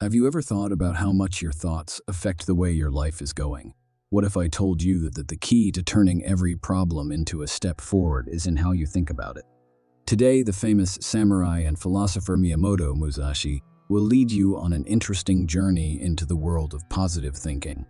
Have you ever thought about how much your thoughts affect the way your life is going? What if I told you that the key to turning every problem into a step forward is in how you think about it? Today, the famous samurai and philosopher Miyamoto Musashi will lead you on an interesting journey into the world of positive thinking.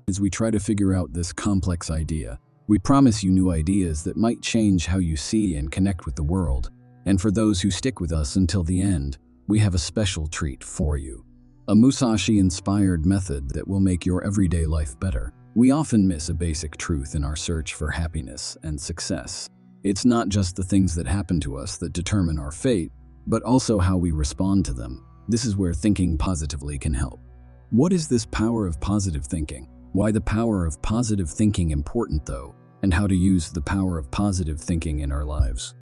As we try to figure out this complex idea, we promise you new ideas that might change how you see and connect with the world. And for those who stick with us until the end, we have a special treat for you. A Musashi-inspired method that will make your everyday life better. We often miss a basic truth in our search for happiness and success. It's not just the things that happen to us that determine our fate, but also how we respond to them. This is where thinking positively can help. What is this power of positive thinking? Why the power of positive thinking important though, and how to use the power of positive thinking in our lives?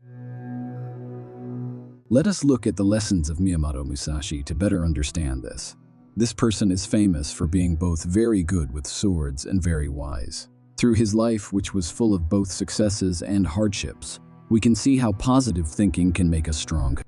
Let us look at the lessons of Miyamoto Musashi to better understand this. This person is famous for being both very good with swords and very wise. Through his life, which was full of both successes and hardships, we can see how positive thinking can make us strong.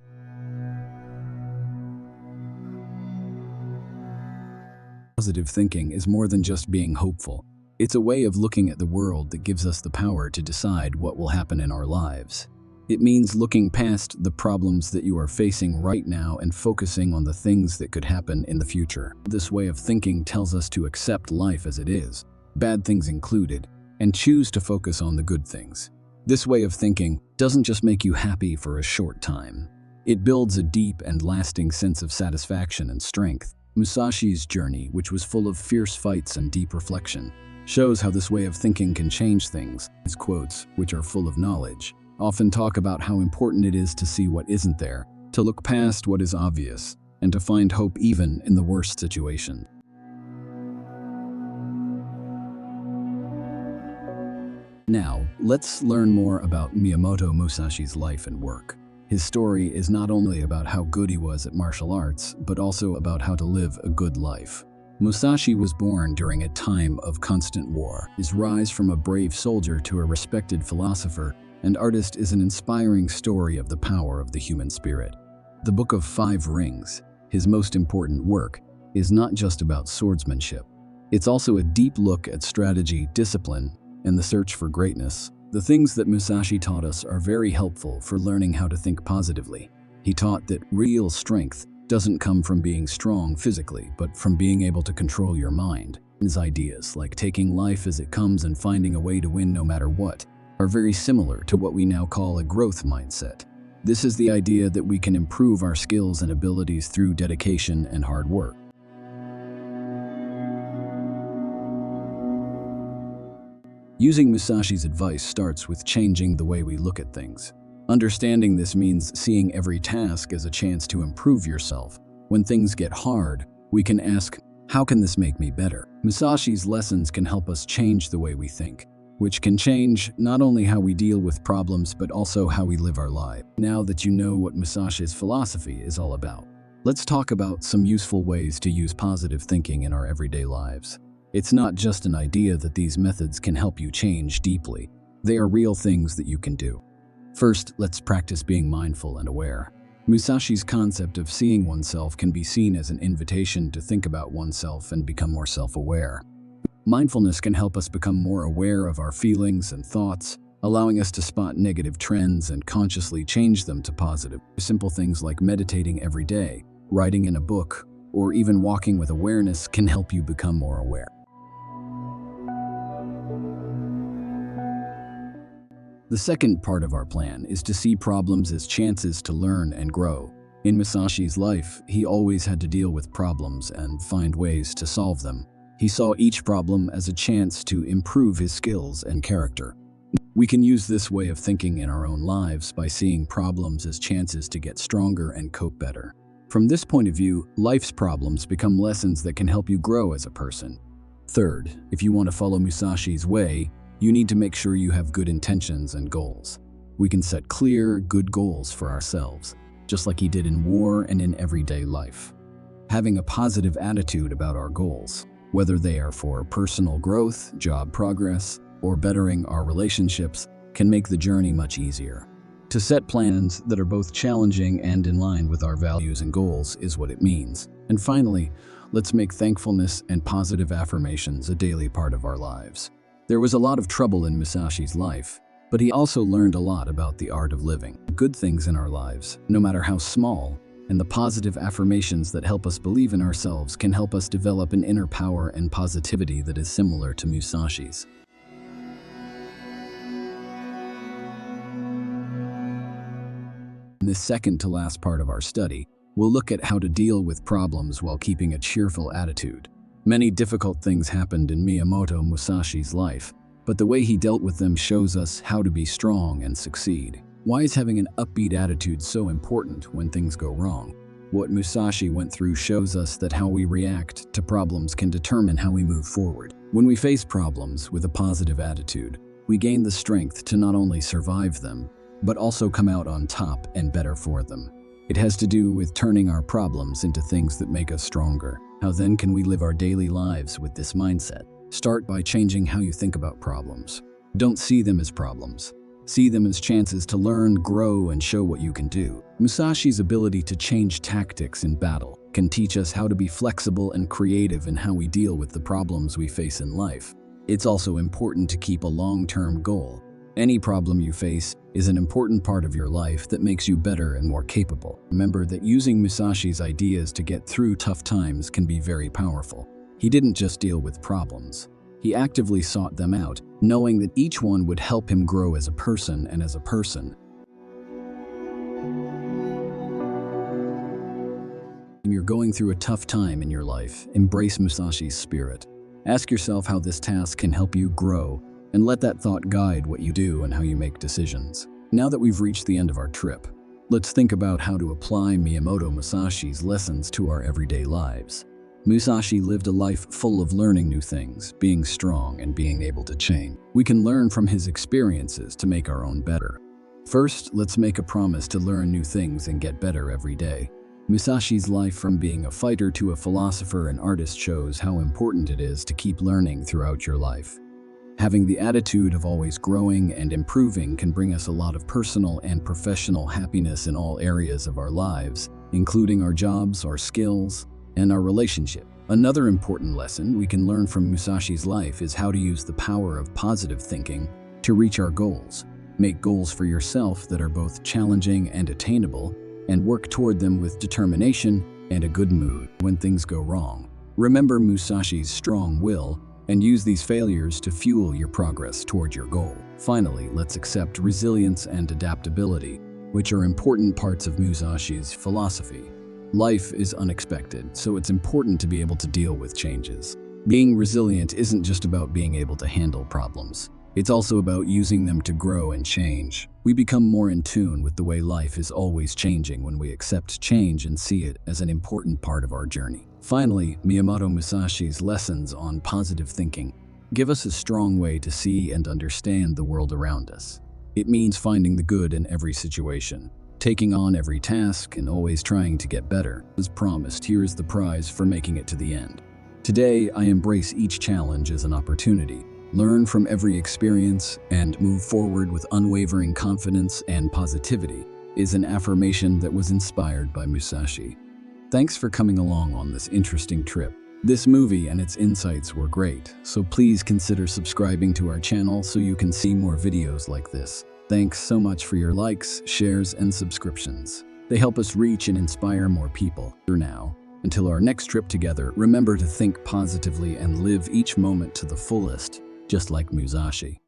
Positive thinking is more than just being hopeful. It's a way of looking at the world that gives us the power to decide what will happen in our lives. It means looking past the problems that you are facing right now and focusing on the things that could happen in the future. This way of thinking tells us to accept life as it is, bad things included, and choose to focus on the good things. This way of thinking doesn't just make you happy for a short time. It builds a deep and lasting sense of satisfaction and strength. Musashi's journey, which was full of fierce fights and deep reflection, shows how this way of thinking can change things. His quotes, which are full of knowledge, often talk about how important it is to see what isn't there, to look past what is obvious, and to find hope even in the worst situation. Now, let's learn more about Miyamoto Musashi's life and work. His story is not only about how good he was at martial arts, but also about how to live a good life. Musashi was born during a time of constant war. His rise from a brave soldier to a respected philosopher and artist is an inspiring story of the power of the human spirit. The Book of Five Rings, his most important work, is not just about swordsmanship. It's also a deep look at strategy, discipline, and the search for greatness. The things that Musashi taught us are very helpful for learning how to think positively. He taught that real strength doesn't come from being strong physically, but from being able to control your mind. His ideas, like taking life as it comes and finding a way to win no matter what, are very similar to what we now call a growth mindset. This is the idea that we can improve our skills and abilities through dedication and hard work. Using Musashi's advice starts with changing the way we look at things. Understanding this means seeing every task as a chance to improve yourself. When things get hard, we can ask, how can this make me better? Musashi's lessons can help us change the way we think, which can change not only how we deal with problems, but also how we live our life. Now that you know what Musashi's philosophy is all about, let's talk about some useful ways to use positive thinking in our everyday lives. It's not just an idea that these methods can help you change deeply. They are real things that you can do. First, let's practice being mindful and aware. Musashi's concept of seeing oneself can be seen as an invitation to think about oneself and become more self-aware. Mindfulness can help us become more aware of our feelings and thoughts, allowing us to spot negative trends and consciously change them to positive. Simple things like meditating every day, writing in a book, or even walking with awareness can help you become more aware. The second part of our plan is to see problems as chances to learn and grow. In Musashi's life, he always had to deal with problems and find ways to solve them. He saw each problem as a chance to improve his skills and character. We can use this way of thinking in our own lives by seeing problems as chances to get stronger and cope better. From this point of view, life's problems become lessons that can help you grow as a person. Third, if you want to follow Musashi's way, you need to make sure you have good intentions and goals. We can set clear, good goals for ourselves, just like he did in war and in everyday life. Having a positive attitude about our goals, whether they are for personal growth, job progress, or bettering our relationships, can make the journey much easier. To set plans that are both challenging and in line with our values and goals is what it means. And finally, let's make thankfulness and positive affirmations a daily part of our lives. There was a lot of trouble in Musashi's life, but he also learned a lot about the art of living. Good things in our lives, no matter how small, and the positive affirmations that help us believe in ourselves can help us develop an inner power and positivity that is similar to Musashi's. In this second to last part of our study, we'll look at how to deal with problems while keeping a cheerful attitude. Many difficult things happened in Miyamoto Musashi's life, but the way he dealt with them shows us how to be strong and succeed. Why is having an upbeat attitude so important when things go wrong? What Musashi went through shows us that how we react to problems can determine how we move forward. When we face problems with a positive attitude, we gain the strength to not only survive them, but also come out on top and better for them. It has to do with turning our problems into things that make us stronger. How then can we live our daily lives with this mindset? Start by changing how you think about problems. Don't see them as problems. See them as chances to learn, grow, and show what you can do. Musashi's ability to change tactics in battle can teach us how to be flexible and creative in how we deal with the problems we face in life. It's also important to keep a long-term goal. Any problem you face is an important part of your life that makes you better and more capable. Remember that using Musashi's ideas to get through tough times can be very powerful. He didn't just deal with problems. He actively sought them out, knowing that each one would help him grow as a person and as a person. When you're going through a tough time in your life, embrace Musashi's spirit. Ask yourself how this task can help you grow, and let that thought guide what you do and how you make decisions. Now that we've reached the end of our trip, let's think about how to apply Miyamoto Musashi's lessons to our everyday lives. Musashi lived a life full of learning new things, being strong, and being able to change. We can learn from his experiences to make our own better. First, let's make a promise to learn new things and get better every day. Musashi's life from being a fighter to a philosopher and artist shows how important it is to keep learning throughout your life. Having the attitude of always growing and improving can bring us a lot of personal and professional happiness in all areas of our lives, including our jobs, our skills, and our relationship. Another important lesson we can learn from Musashi's life is how to use the power of positive thinking to reach our goals. Make goals for yourself that are both challenging and attainable, and work toward them with determination and a good mood when things go wrong. Remember Musashi's strong will and use these failures to fuel your progress toward your goal. Finally, let's accept resilience and adaptability, which are important parts of Musashi's philosophy. Life is unexpected, so it's important to be able to deal with changes. Being resilient isn't just about being able to handle problems. It's also about using them to grow and change. We become more in tune with the way life is always changing when we accept change and see it as an important part of our journey. Finally, Miyamoto Musashi's lessons on positive thinking give us a strong way to see and understand the world around us. It means finding the good in every situation, taking on every task, and always trying to get better. As promised, here is the prize for making it to the end. Today, I embrace each challenge as an opportunity, learn from every experience, and move forward with unwavering confidence and positivity is an affirmation that was inspired by Musashi. Thanks for coming along on this interesting trip. This movie and its insights were great, so please consider subscribing to our channel so you can see more videos like this. Thanks so much for your likes, shares, and subscriptions. They help us reach and inspire more people. For now, until our next trip together, remember to think positively and live each moment to the fullest, just like Musashi.